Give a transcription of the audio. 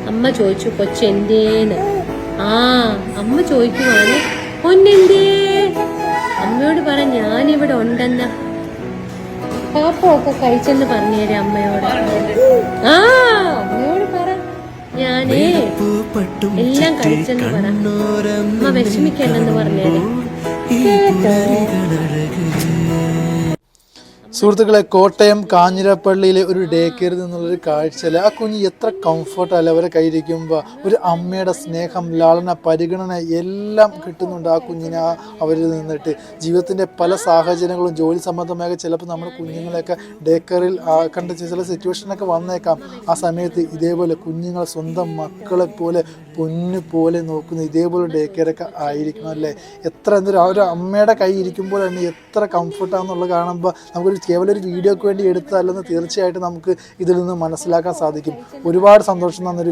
അമ്മ ചോദിച്ചു കൊച്ചെന്തേന്ന്. ആ അമ്മ ചോദിക്കുവാണ് പൊന്നെന്തേ. അമ്മയോട് പറ ഞാനിവിടെ ഉണ്ടെന്ന്. പാപ്പൊക്കെ കഴിച്ചെന്ന് പറഞ്ഞേരെ അമ്മയോട്. ആ അമ്മയോട് പറ ഞാനേ എല്ലാം കഴിച്ചെന്ന് പറ. അമ്മ വിഷമിക്കല്ലെന്ന് പറഞ്ഞേരെ. കേട്ടോ? സുഹൃത്തുക്കളെ, കോട്ടയം കാഞ്ഞിരപ്പള്ളിയിലെ ഒരു ഡേ കെയറിൽ നിന്നുള്ളൊരു കാഴ്ചയിൽ ആ കുഞ്ഞ് എത്ര കംഫർട്ടല്ല അവരെ കയ്യിരിക്കുമ്പോൾ. ഒരു അമ്മയുടെ സ്നേഹം, ലാളന, പരിഗണന എല്ലാം കിട്ടുന്നുണ്ട് ആ കുഞ്ഞിനെ അവരിൽ നിന്നിട്ട്. ജീവിതത്തിൻ്റെ പല സാഹചര്യങ്ങളും ജോലി സംബന്ധമായ ചിലപ്പോൾ നമ്മുടെ കുഞ്ഞുങ്ങളെയൊക്കെ ഡേ കെയറിൽ കണ്ട ചില സിറ്റുവേഷനൊക്കെ വന്നേക്കാം. ആ സമയത്ത് ഇതേപോലെ കുഞ്ഞുങ്ങളെ സ്വന്തം മക്കളെ പോലെ പൊന്നു പോലെ നോക്കുന്ന ഇതേപോലെ ഡേ കെയറൊക്കെ ആയിരിക്കണം അല്ലേ. എത്ര എന്തൊരു ആ ഒരു അമ്മയുടെ കൈ ഇരിക്കുമ്പോൾ തന്നെ എത്ര കംഫർട്ടാണെന്നുള്ളത് കാണുമ്പോൾ നമുക്കൊരു കേവലം ഒരു വീഡിയോക്ക് വേണ്ടി എടുത്തതല്ലെന്ന് തീർച്ചയായിട്ടും നമുക്ക് ഇതിൽ നിന്ന് മനസ്സിലാക്കാൻ സാധിക്കും. ഒരുപാട് സന്തോഷം തന്നൊരു